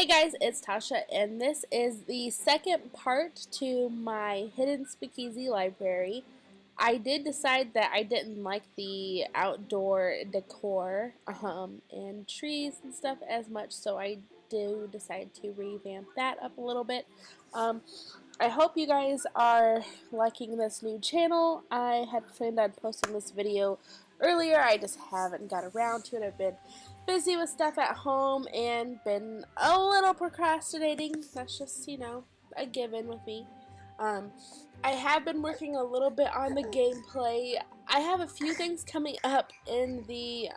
Hey guys, it's Tasha, and this is the second part to my hidden speakeasy library. I did decide that I didn't like the outdoor decor and trees and stuff as much, so I do decide to revamp that up a little bit. I hope you guys are liking this new channel. I had planned on posting this video earlier. I just haven't got around to it. I've been busy with stuff at home and been a little procrastinating. That's just, a given with me. I have been working a little bit on the gameplay. I have a few things coming up in the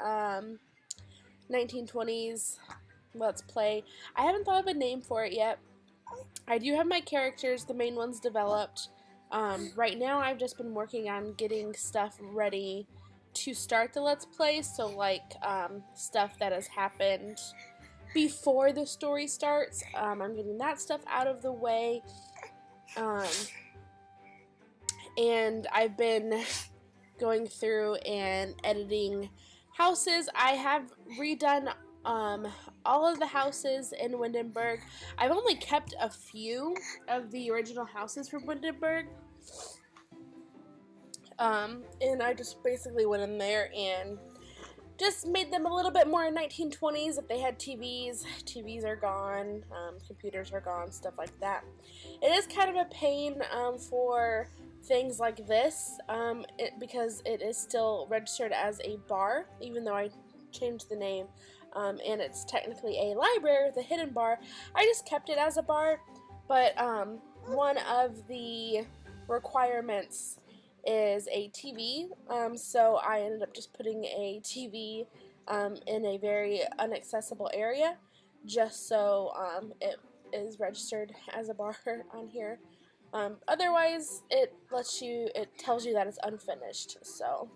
1920s Let's Play. I haven't thought of a name for it yet. I do have my characters, the main ones, developed. Right now I've just been working on getting stuff ready to start the Let's Play, so like stuff that has happened before the story starts. I'm getting that stuff out of the way. And I've been going through and editing houses. I have redone all of the houses in Windenburg. I've only kept a few of the original houses from Windenburg. And I just basically went in there and just made them a little bit more 1920s. If they had TVs are gone, computers are gone, stuff like that. It is kind of a pain for things like this because it is still registered as a bar, even though I changed the name, and it's technically a library with a hidden bar. I just kept it as a bar, but one of the requirements is a TV, so I ended up just putting a TV in a very inaccessible area, just so it is registered as a bar on here. Otherwise, it tells you that it's unfinished, so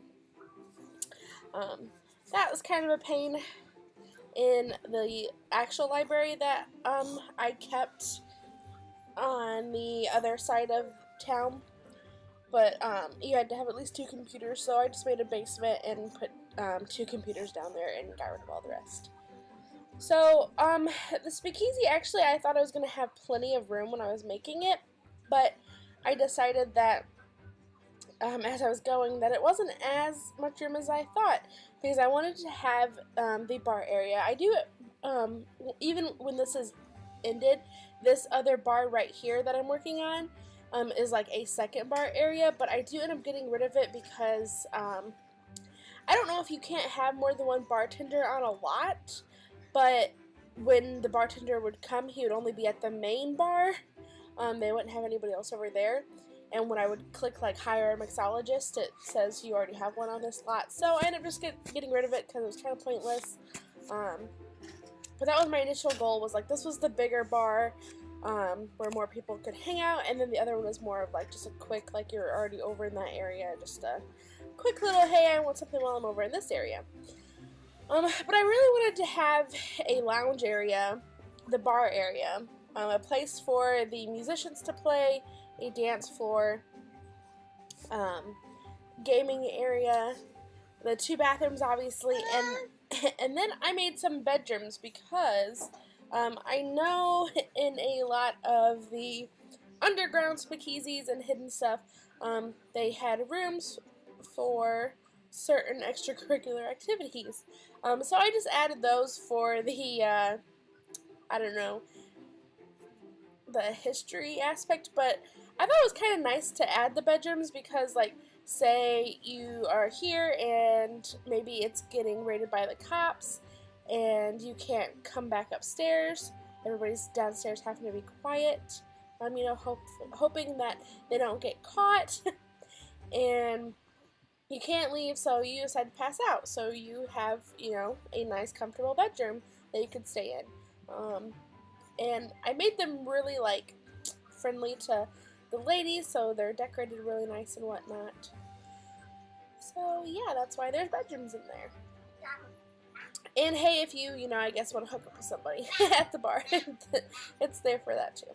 that was kind of a pain in the actual library that I kept on the other side of town. But you had to have at least 2 computers, so I just made a basement and put 2 computers down there and got rid of all the rest. So the speakeasy, actually, I thought I was going to have plenty of room when I was making it, but I decided that as I was going that it wasn't as much room as I thought, because I wanted to have the bar area. I do even when this is ended, this other bar right here that I'm working on is like a second bar area, but I do end up getting rid of it because I don't know if you can't have more than one bartender on a lot, but when the bartender would come, he would only be at the main bar. They wouldn't have anybody else over there. And when I would click like hire a mixologist, it says you already have one on this lot. So I ended up just getting rid of it because it was kind of pointless. But that was my initial goal, was like this was the bigger bar where more people could hang out, and then the other one was more of like just a quick, like you're already over in that area, just a quick little, hey, I want something while I'm over in this area. But I really wanted to have a lounge area, the bar area, a place for the musicians to play, a dance floor, gaming area, the 2 bathrooms obviously, and then I made some bedrooms because I know in a lot of the underground speakeasies and hidden stuff, they had rooms for certain extracurricular activities. So I just added those for the, I don't know, the history aspect, but I thought it was kind of nice to add the bedrooms because, like, say you are here and maybe it's getting raided by the cops and you can't come back upstairs. Everybody's downstairs having to be quiet, hoping that they don't get caught, and you can't leave, so you decide to pass out. So you have, a nice, comfortable bedroom that you could stay in. And I made them really, like, friendly to the ladies, so they're decorated really nice and whatnot. So yeah, that's why there's bedrooms in there. And hey, if you, I guess want to hook up with somebody at the bar, it's there for that too.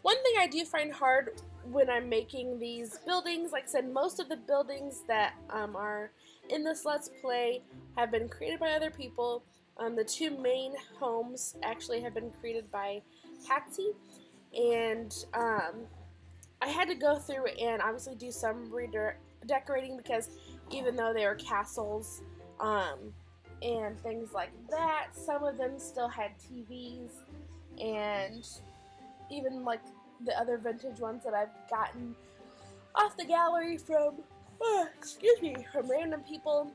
One thing I do find hard when I'm making these buildings, like I said, most of the buildings that are in this Let's Play have been created by other people. The two main homes actually have been created by Patsy, and I had to go through and obviously do some redecorating because even though they were castles and things like that, some of them still had TVs, and even like the other vintage ones that I've gotten off the gallery from, from random people,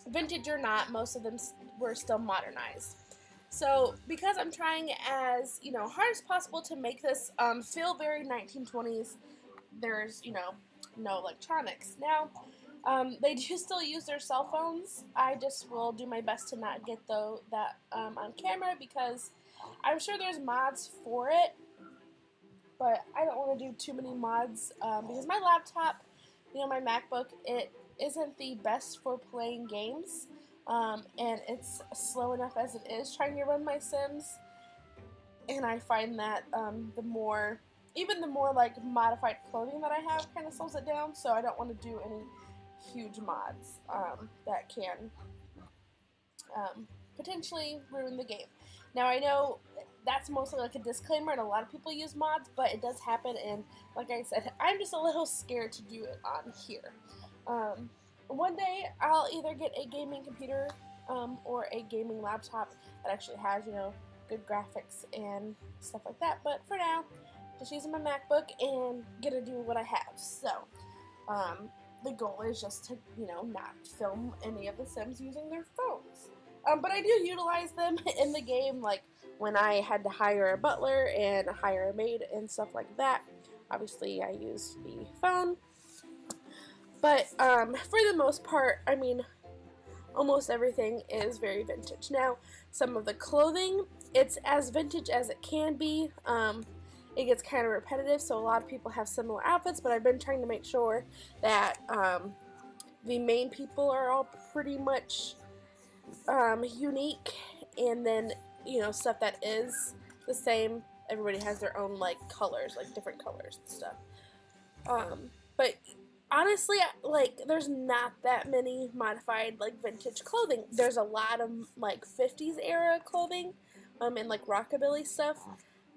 vintage or not, most of them were still modernized. So because I'm trying as, hard as possible to make this feel very 1920s, there's, no electronics. Now, they do still use their cell phones. I just will do my best to not get that on camera because I'm sure there's mods for it, but I don't want to do too many mods because my laptop, my MacBook, it isn't the best for playing games, and it's slow enough as it is trying to run my Sims, and I find that the more like modified clothing that I have kind of slows it down, so I don't want to do any huge mods that can potentially ruin the game. Now I know that's mostly like a disclaimer, and a lot of people use mods, but it does happen, and like I said, I'm just a little scared to do it on here. One day I'll either get a gaming computer or a gaming laptop that actually has, good graphics and stuff like that, but for now, just using my MacBook and gonna do what I have. So, the goal is just to, not film any of the Sims using their phones. But I do utilize them in the game, like when I had to hire a butler and hire a maid and stuff like that. Obviously, I use the phone. But for the most part, I mean, almost everything is very vintage. Now, some of the clothing, it's as vintage as it can be. It gets kind of repetitive, so a lot of people have similar outfits, but I've been trying to make sure that the main people are all pretty much unique, and then, stuff that is the same, everybody has their own, like, colors, like, different colors and stuff. But honestly, like, there's not that many modified, like, vintage clothing. There's a lot of, like, 50s era clothing, and, like, rockabilly stuff,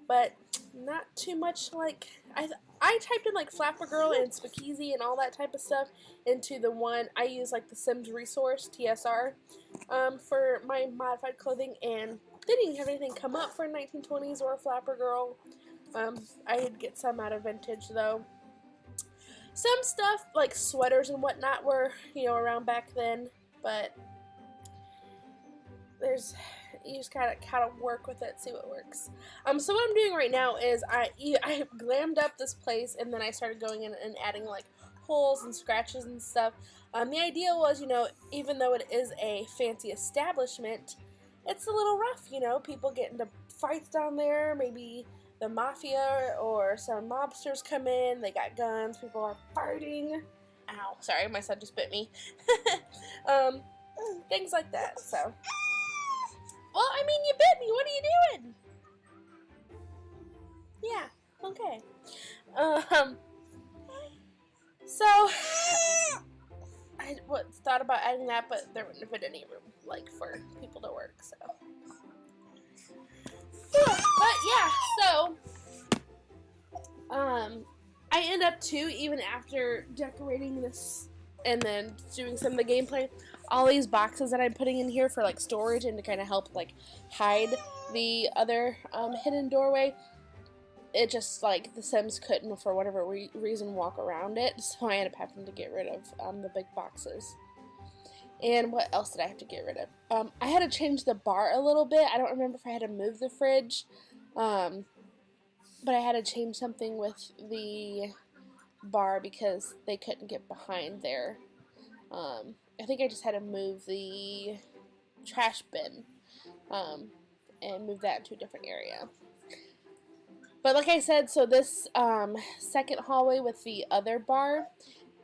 but not too much, like, I typed in, like, Flapper Girl and Speakeasy and all that type of stuff into the one, I use, like, the Sims resource, TSR, for my modified clothing, and they didn't have anything come up for 1920s or Flapper Girl. I did get some out of vintage, though. Some stuff, like sweaters and whatnot, were, around back then, but you just gotta work with it, see what works. So what I'm doing right now is I glammed up this place, and then I started going in and adding, like, holes and scratches and stuff. The idea was, even though it is a fancy establishment, it's a little rough, people get into fights down there, maybe the mafia or some mobsters come in, they got guns, people are fighting. Ow, sorry, my son just bit me. Things like that, so. Well, I mean, you bit me, what are you doing? Yeah, okay. So, I thought about adding that, but there wouldn't have been any room, like, for people to work, so. But yeah, so, I end up too, even after decorating this and then doing some of the gameplay, all these boxes that I'm putting in here for, like, storage and to kind of help, like, hide the other hidden doorway, it just, like, the Sims couldn't, for whatever reason, walk around it, so I ended up having to get rid of the big boxes. And what else did I have to get rid of? I had to change the bar a little bit. I don't remember if I had to move the fridge, but I had to change something with the bar because they couldn't get behind there. I think I just had to move the trash bin and move that into a different area. But like I said, so this second hallway with the other bar,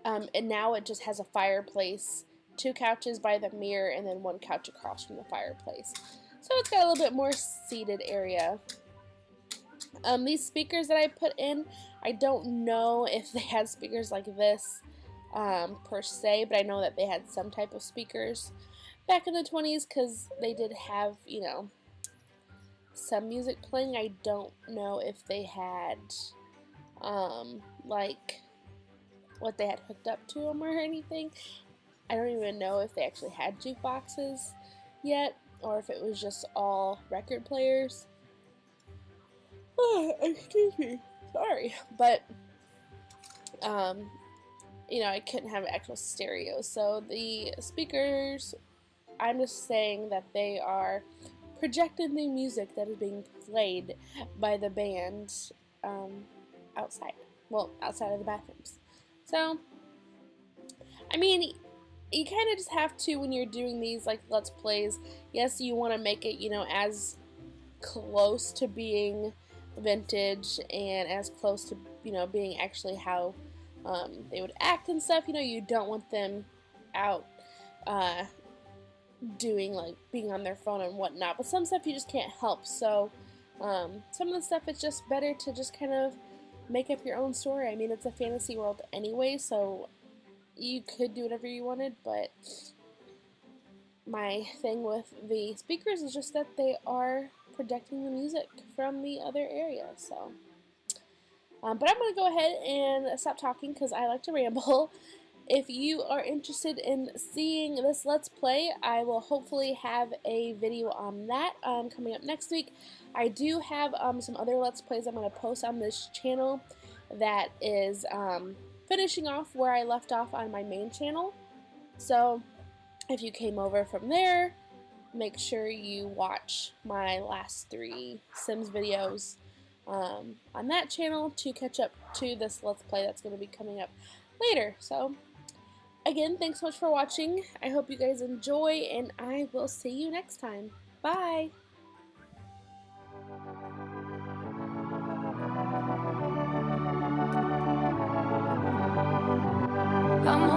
and now it just has a fireplace, 2 couches by the mirror, and then 1 couch across from the fireplace. So it's got a little bit more seated area. These speakers that I put in, I don't know if they had speakers like this per se, but I know that they had some type of speakers. back in the 20s, because they did have, some music playing. I don't know if they had, like, what they had hooked up to them or anything. I don't even know if they actually had jukeboxes yet, or if it was just all record players. Oh, excuse me. Sorry. But, I couldn't have actual stereo. So the speakers, I'm just saying that they are projecting the music that is being played by the band outside. Well, outside of the bathrooms. So, I mean, you kind of just have to, when you're doing these, like, Let's Plays, yes, you want to make it, as close to being vintage and as close to, being actually how they would act and stuff. You don't want them out doing, like, being on their phone and whatnot, but some stuff you just can't help. So some of the stuff, it's just better to just kind of make up your own story. I mean, it's a fantasy world anyway, so you could do whatever you wanted, but my thing with the speakers is just that they are projecting the music from the other area. So but I'm going to go ahead and stop talking because I like to ramble. If you are interested in seeing this Let's Play, I will hopefully have a video on that coming up next week. I do have some other Let's Plays I'm going to post on this channel that is finishing off where I left off on my main channel. So if you came over from there, make sure you watch my last 3 Sims videos on that channel to catch up to this Let's Play that's going to be coming up later. So again, thanks so much for watching. I hope you guys enjoy, and I will see you next time. Bye! I'm